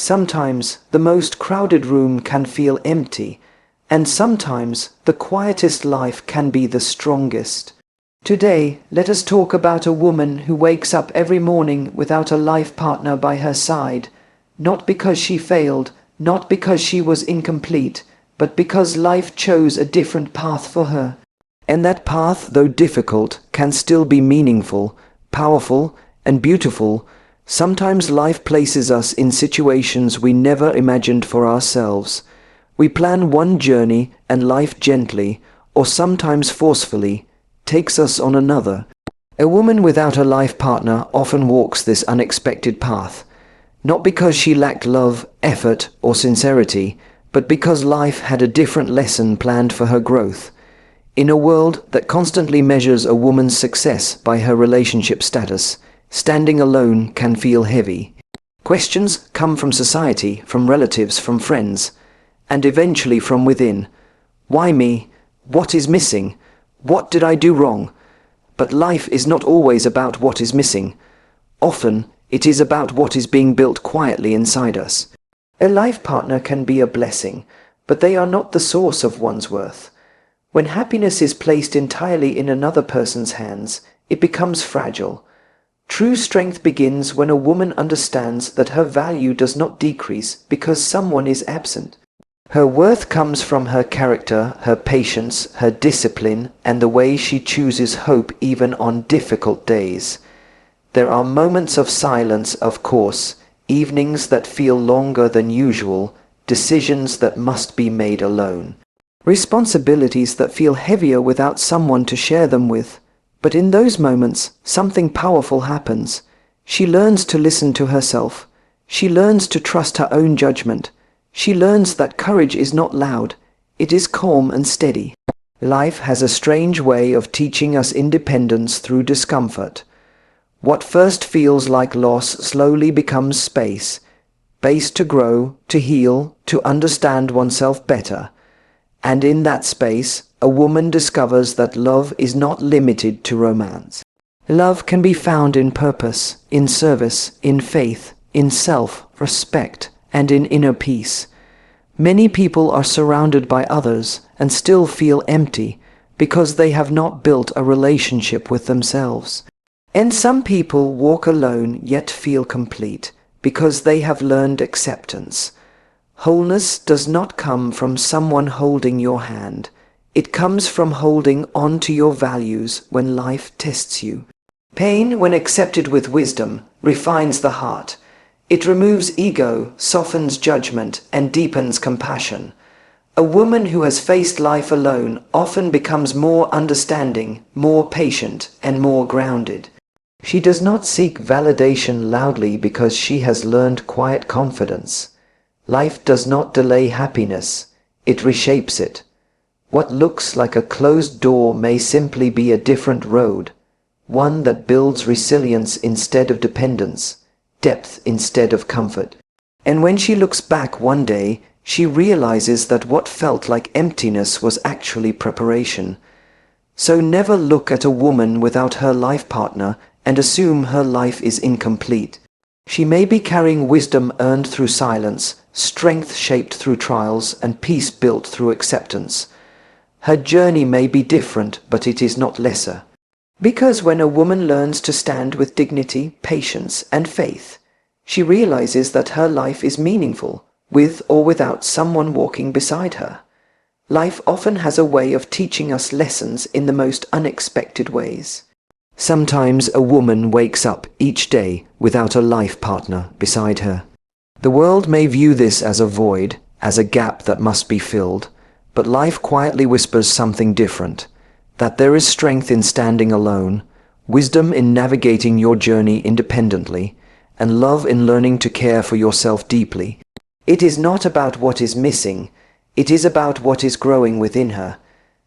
Sometimes the most crowded room can feel empty, and sometimes the quietest life can be the strongest. Today, let us talk about a woman who wakes up every morning without a life partner by her side, not because she failed, not because she was incomplete, but because life chose a different path for her. And that path, though difficult, can still be meaningful, powerful, and beautiful. Sometimes life places us in situations we never imagined for ourselves. We plan one journey and life gently, or sometimes forcefully, takes us on another. A woman without a life partner often walks this unexpected path, not because she lacked love, effort, or sincerity, but because life had a different lesson planned for her growth. In a world that constantly measures a woman's success by her relationship status, standing alone can feel heavy. Questions come from society, from relatives, from friends, and eventually from within. Why me? What is missing? What did I do wrong? But life is not always about what is missing. Often, it is about what is being built quietly inside us. A life partner can be a blessing, but they are not the source of one's worth. When happiness is placed entirely in another person's hands, it becomes fragile. True strength begins when a woman understands that her value does not decrease because someone is absent. Her worth comes from her character, her patience, her discipline, and the way she chooses hope even on difficult days. There are moments of silence, of course, evenings that feel longer than usual, decisions that must be made alone, responsibilities that feel heavier without someone to share them with. But in those moments, something powerful happens. She learns to listen to herself. She learns to trust her own judgment. She learns that courage is not loud, it is calm and steady. Life has a strange way of teaching us independence through discomfort. What first feels like loss slowly becomes space to grow, to heal, to understand oneself better. And in that space, a woman discovers that love is not limited to romance. Love can be found in purpose, in service, in faith, in self-respect, and in inner peace. Many people are surrounded by others and still feel empty because they have not built a relationship with themselves. And some people walk alone yet feel complete because they have learned acceptance. Wholeness does not come from someone holding your hand. It comes from holding on to your values when life tests you. Pain, when accepted with wisdom, refines the heart. It removes ego, softens judgment, and deepens compassion. A woman who has faced life alone often becomes more understanding, more patient, and more grounded. She does not seek validation loudly because she has learned quiet confidence. Life does not delay happiness, it reshapes it. What looks like a closed door may simply be a different road, one that builds resilience instead of dependence, depth instead of comfort. And when she looks back one day, she realizes that what felt like emptiness was actually preparation. So never look at a woman without her life partner and assume her life is incomplete. She may be carrying wisdom earned through silence, strength shaped through trials, and peace built through acceptance. Her journey may be different, but it is not lesser. Because when a woman learns to stand with dignity, patience, and faith, she realizes that her life is meaningful, with or without someone walking beside her. Life often has a way of teaching us lessons in the most unexpected ways. Sometimes a woman wakes up each day without a life partner beside her. The world may view this as a void, as a gap that must be filled, but life quietly whispers something different, that there is strength in standing alone, wisdom in navigating your journey independently, and love in learning to care for yourself deeply. It is not about what is missing, it is about what is growing within her.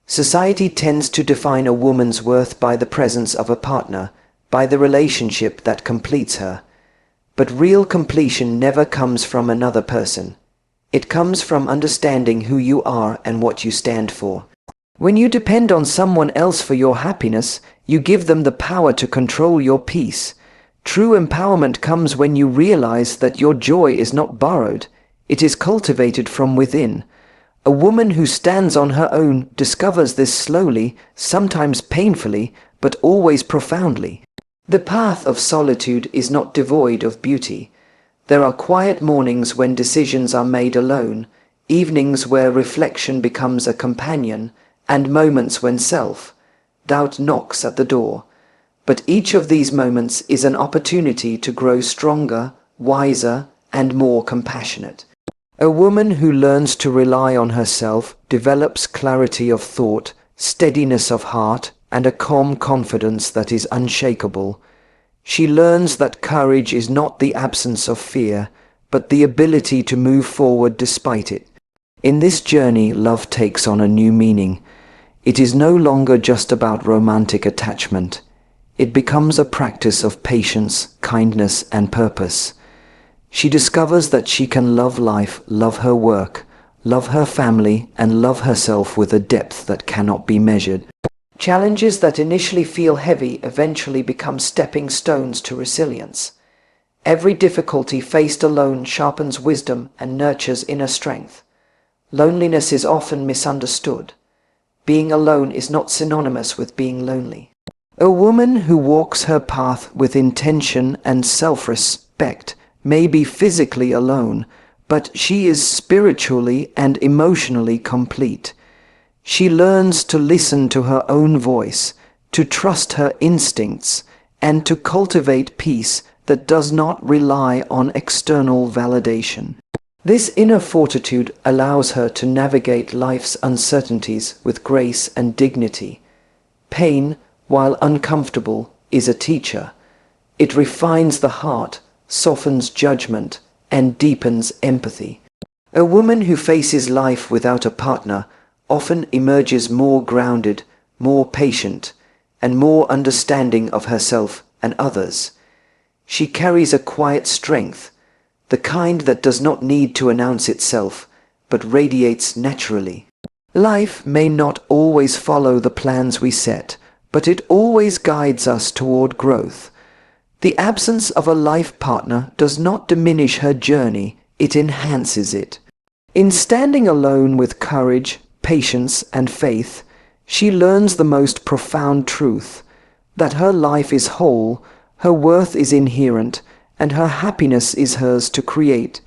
Society tends to define a woman's worth by the presence of a partner, by the relationship that completes her. But real completion never comes from another person. It comes from understanding who you are and what you stand for. When you depend on someone else for your happiness, you give them the power to control your peace. True empowerment comes when you realize that your joy is not borrowed, it is cultivated from within. A woman who stands on her own discovers this slowly, sometimes painfully, but always profoundly. The path of solitude is not devoid of beauty. There are quiet mornings when decisions are made alone, evenings where reflection becomes a companion, and moments when self-doubt knocks at the door. But each of these moments is an opportunity to grow stronger, wiser, and more compassionate. A woman who learns to rely on herself develops clarity of thought, steadiness of heart, and a calm confidence that is unshakable. She learns that courage is not the absence of fear, but the ability to move forward despite it. In this journey, love takes on a new meaning. It is no longer just about romantic attachment. It becomes a practice of patience, kindness, and purpose. She discovers that she can love life, love her work, love her family, and love herself with a depth that cannot be measured. Challenges that initially feel heavy eventually become stepping stones to resilience. Every difficulty faced alone sharpens wisdom and nurtures inner strength. Loneliness is often misunderstood. Being alone is not synonymous with being lonely. A woman who walks her path with intention and self-respect may be physically alone, but she is spiritually and emotionally complete. She learns to listen to her own voice, to trust her instincts, and to cultivate peace that does not rely on external validation. This inner fortitude allows her to navigate life's uncertainties with grace and dignity. Pain, while uncomfortable, is a teacher. It refines the heart, softens judgment, and deepens empathy. A woman who faces life without a partner often emerges more grounded, more patient, and more understanding of herself and others. She carries a quiet strength, the kind that does not need to announce itself, but radiates naturally. Life may not always follow the plans we set, but it always guides us toward growth. The absence of a life partner does not diminish her journey, it enhances it. In standing alone with courage, patience, and faith, she learns the most profound truth, that her life is whole, her worth is inherent, and her happiness is hers to create.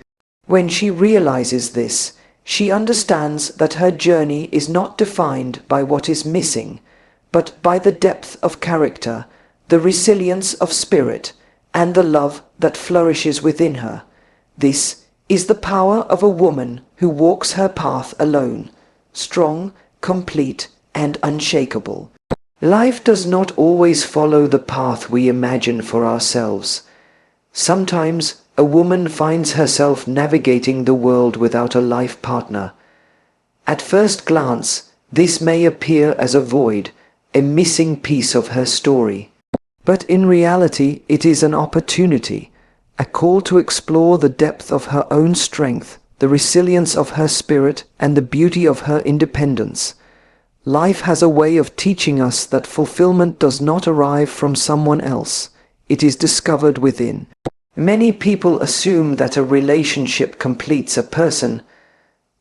When she realizes this, she understands that her journey is not defined by what is missing, but by the depth of character, the resilience of spirit, and the love that flourishes within her. This is the power of a woman who walks her path alone, strong, complete, and unshakable. Life does not always follow the path we imagine for ourselves. Sometimes a woman finds herself navigating the world without a life partner. At first glance, this may appear as a void, a missing piece of her story. But in reality, it is an opportunity, a call to explore the depth of her own strength, the resilience of her spirit, and the beauty of her independence. Life has a way of teaching us that fulfillment does not arrive from someone else. It is discovered within. Many people assume that a relationship completes a person.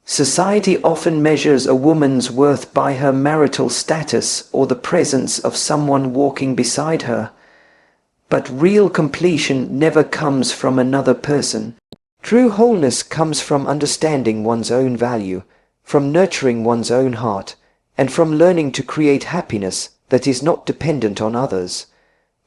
Society often measures a woman's worth by her marital status or the presence of someone walking beside her. But real completion never comes from another person. True wholeness comes from understanding one's own value, from nurturing one's own heart, and from learning to create happiness that is not dependent on others.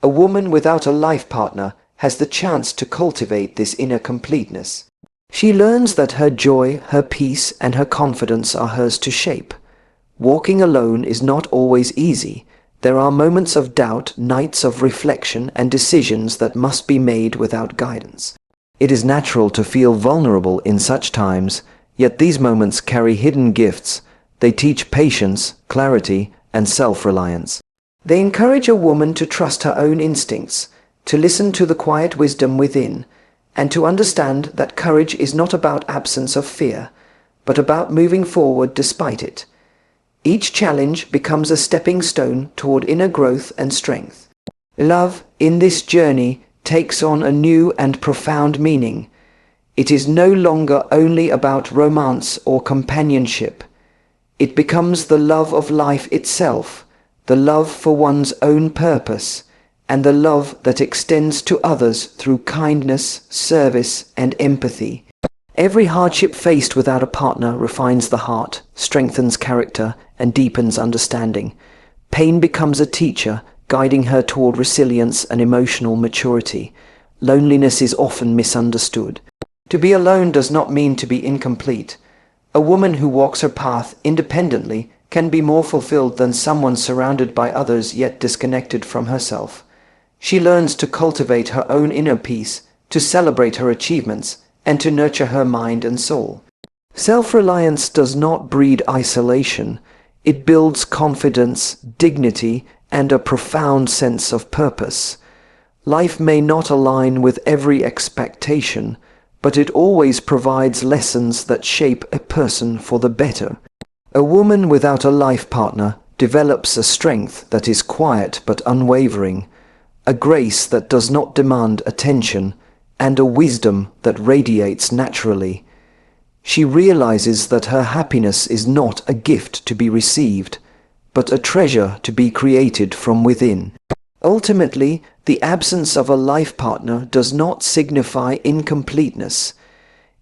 A woman without a life partner has the chance to cultivate this inner completeness. She learns that her joy, her peace, and her confidence are hers to shape. Walking alone is not always easy. There are moments of doubt, nights of reflection, and decisions that must be made without guidance. It is natural to feel vulnerable in such times, yet these moments carry hidden gifts. They teach patience, clarity, and self-reliance. They encourage a woman to trust her own instincts, to listen to the quiet wisdom within, and to understand that courage is not about absence of fear, but about moving forward despite it. Each challenge becomes a stepping stone toward inner growth and strength. Love, in this journey, takes on a new and profound meaning. It is no longer only about romance or companionship. It becomes the love of life itself, the love for one's own purpose, and the love that extends to others through kindness, service, and empathy. Every hardship faced without a partner refines the heart, strengthens character, and deepens understanding. Pain becomes a teacher, guiding her toward resilience and emotional maturity. Loneliness is often misunderstood. To be alone does not mean to be incomplete. A woman who walks her path independently can be more fulfilled than someone surrounded by others yet disconnected from herself. She learns to cultivate her own inner peace, to celebrate her achievements, and to nurture her mind and soul. Self-reliance does not breed isolation. It builds confidence, dignity, and a profound sense of purpose. Life may not align with every expectation, but it always provides lessons that shape a person for the better. A woman without a life partner develops a strength that is quiet but unwavering, a grace that does not demand attention, and a wisdom that radiates naturally. She realizes that her happiness is not a gift to be received, but a treasure to be created from within. Ultimately, the absence of a life partner does not signify incompleteness.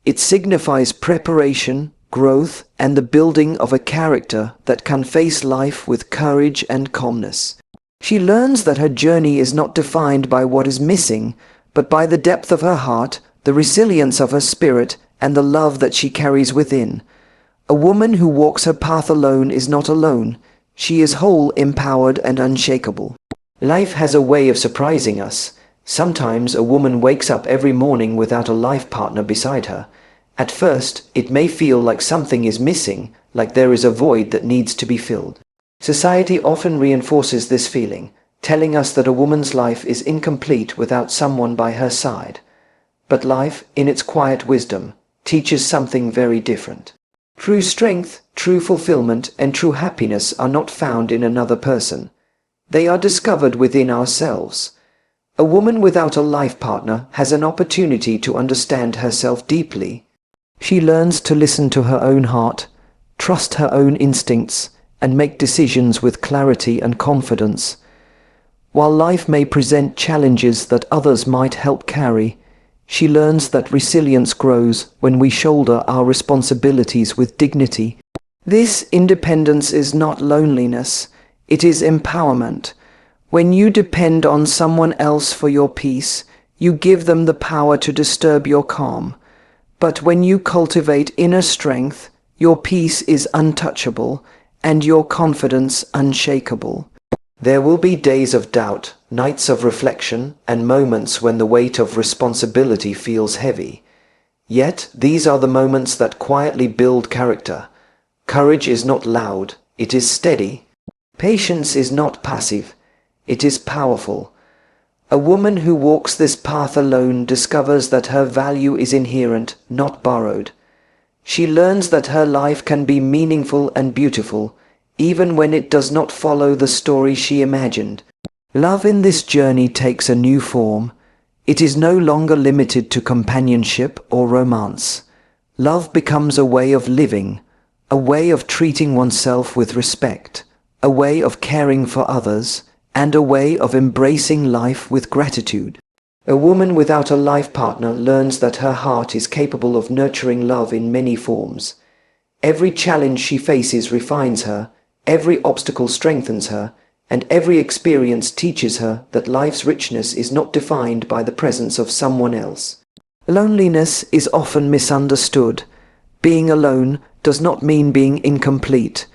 It signifies preparation, growth, and the building of a character that can face life with courage and calmness. She learns that her journey is not defined by what is missing, but by the depth of her heart, the resilience of her spirit, and the love that she carries within. A woman who walks her path alone is not alone. She is whole, empowered, and unshakable. Life has a way of surprising us. Sometimes a woman wakes up every morning without a life partner beside her. At first, it may feel like something is missing, like there is a void that needs to be filled. Society often reinforces this feeling, telling us that a woman's life is incomplete without someone by her side. But life, in its quiet wisdom, teaches something very different. True strength, true fulfillment, and true happiness are not found in another person. They are discovered within ourselves. A woman without a life partner has an opportunity to understand herself deeply. She learns to listen to her own heart, trust her own instincts, and make decisions with clarity and confidence. While life may present challenges that others might help carry, she learns that resilience grows when we shoulder our responsibilities with dignity. This independence is not loneliness, it is empowerment. When you depend on someone else for your peace, you give them the power to disturb your calm. But when you cultivate inner strength, your peace is untouchable and your confidence unshakable. There will be days of doubt, nights of reflection, and moments when the weight of responsibility feels heavy. Yet these are the moments that quietly build character. Courage is not loud, it is steady. Patience is not passive, it is powerful. A woman who walks this path alone discovers that her value is inherent, not borrowed. She learns that her life can be meaningful and beautiful, even when it does not follow the story she imagined. Love in this journey takes a new form. It is no longer limited to companionship or romance. Love becomes a way of living, a way of treating oneself with respect, a way of caring for others, and a way of embracing life with gratitude. A woman without a life partner learns that her heart is capable of nurturing love in many forms. Every challenge she faces refines her, every obstacle strengthens her, and every experience teaches her that life's richness is not defined by the presence of someone else. Loneliness is often misunderstood. Being alone does not mean being incomplete.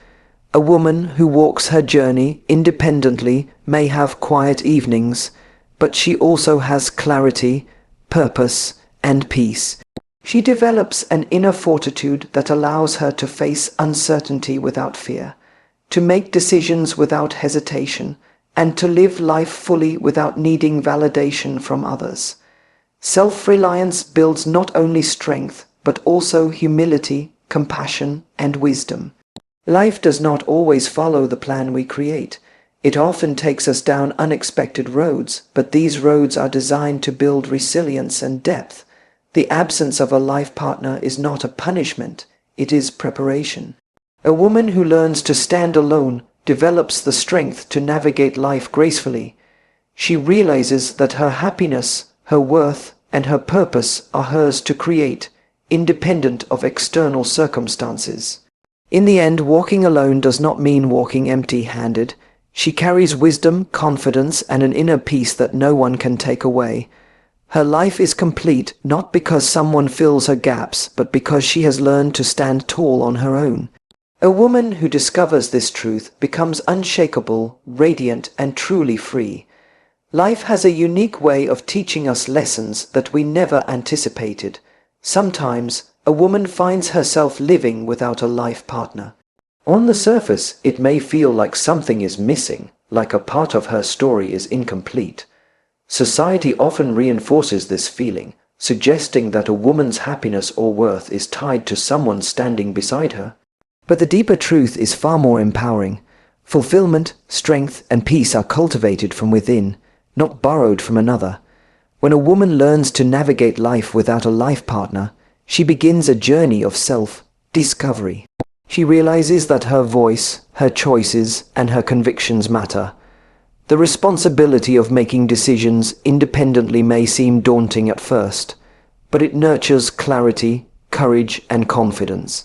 A woman who walks her journey independently may have quiet evenings, but she also has clarity, purpose, and peace. She develops an inner fortitude that allows her to face uncertainty without fear, to make decisions without hesitation, and to live life fully without needing validation from others. Self-reliance builds not only strength, but also humility, compassion, and wisdom. Life does not always follow the plan we create. It often takes us down unexpected roads, but these roads are designed to build resilience and depth. The absence of a life partner is not a punishment, it is preparation. A woman who learns to stand alone develops the strength to navigate life gracefully. She realizes that her happiness, her worth, and her purpose are hers to create, independent of external circumstances. In the end, walking alone does not mean walking empty-handed. She carries wisdom, confidence, and an inner peace that no one can take away. Her life is complete not because someone fills her gaps, but because she has learned to stand tall on her own. A woman who discovers this truth becomes unshakable, radiant, and truly free. Life has a unique way of teaching us lessons that we never anticipated. Sometimes, a woman finds herself living without a life partner. On the surface, it may feel like something is missing, like a part of her story is incomplete. Society often reinforces this feeling, suggesting that a woman's happiness or worth is tied to someone standing beside her. But the deeper truth is far more empowering. Fulfillment, strength, and peace are cultivated from within, not borrowed from another. When a woman learns to navigate life without a life partner, she begins a journey of self-discovery. She realizes that her voice, her choices, and her convictions matter. The responsibility of making decisions independently may seem daunting at first, but it nurtures clarity, courage, and confidence.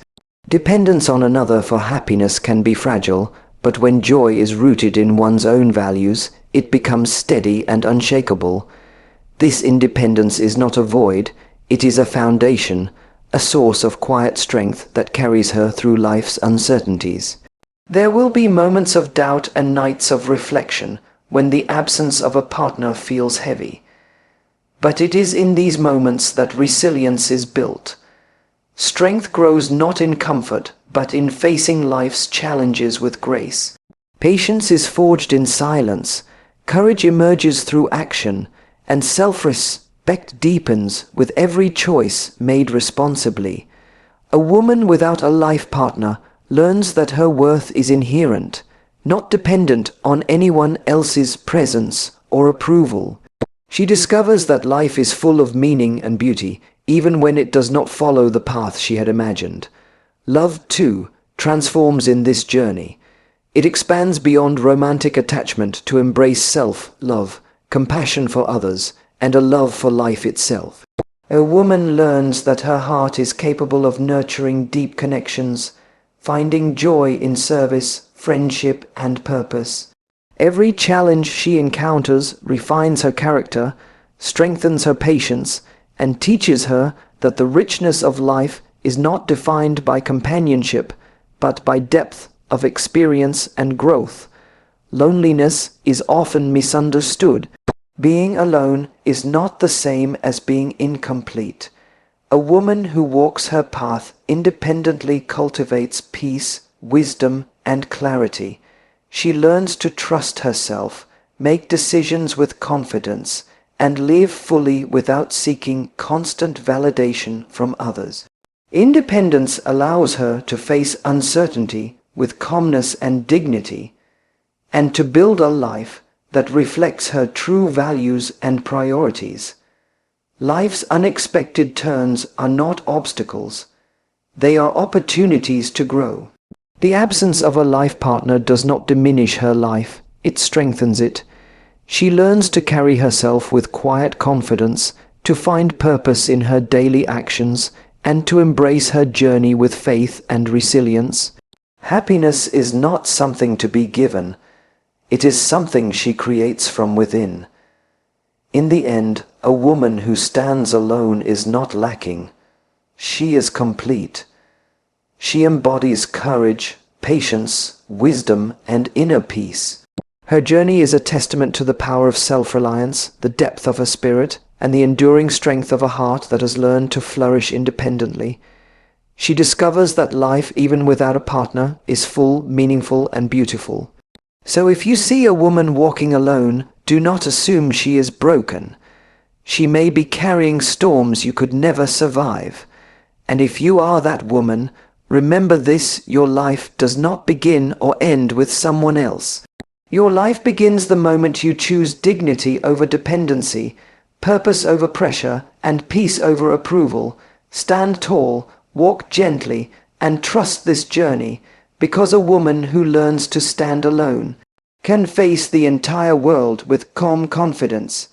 Dependence on another for happiness can be fragile, but when joy is rooted in one's own values, it becomes steady and unshakable. This independence is not a void, it is a foundation, a source of quiet strength that carries her through life's uncertainties. There will be moments of doubt and nights of reflection when the absence of a partner feels heavy. But it is in these moments that resilience is built. Strength grows not in comfort, but in facing life's challenges with grace. Patience is forged in silence, courage emerges through action, and self-respect deepens with every choice made responsibly. A woman without a life partner learns that her worth is inherent, not dependent on anyone else's presence or approval. She discovers that life is full of meaning and beauty, even when it does not follow the path she had imagined. Love, too, transforms in this journey. It expands beyond romantic attachment to embrace self-love, compassion for others, and a love for life itself. A woman learns that her heart is capable of nurturing deep connections, finding joy in service, friendship, and purpose. Every challenge she encounters refines her character, strengthens her patience, and teaches her that the richness of life is not defined by companionship, but by depth of experience and growth. Loneliness is often misunderstood. Being alone is not the same as being incomplete. A woman who walks her path independently cultivates peace, wisdom, and clarity. She learns to trust herself, make decisions with confidence, and live fully without seeking constant validation from others. Independence allows her to face uncertainty with calmness and dignity, and to build a life that reflects her true values and priorities. Life's unexpected turns are not obstacles. They are opportunities to grow. The absence of a life partner does not diminish her life, it strengthens it. She learns to carry herself with quiet confidence, to find purpose in her daily actions, and to embrace her journey with faith and resilience. Happiness is not something to be given. It is something she creates from within. In the end, a woman who stands alone is not lacking. She is complete. She embodies courage, patience, wisdom, and inner peace. Her journey is a testament to the power of self-reliance, the depth of her spirit, and the enduring strength of a heart that has learned to flourish independently. She discovers that life, even without a partner, is full, meaningful, and beautiful. So if you see a woman walking alone, do not assume she is broken. She may be carrying storms you could never survive. And if you are that woman, remember this: your life does not begin or end with someone else. Your life begins the moment you choose dignity over dependency, purpose over pressure, and peace over approval. Stand tall, walk gently, and trust this journey, because a woman who learns to stand alone can face the entire world with calm confidence.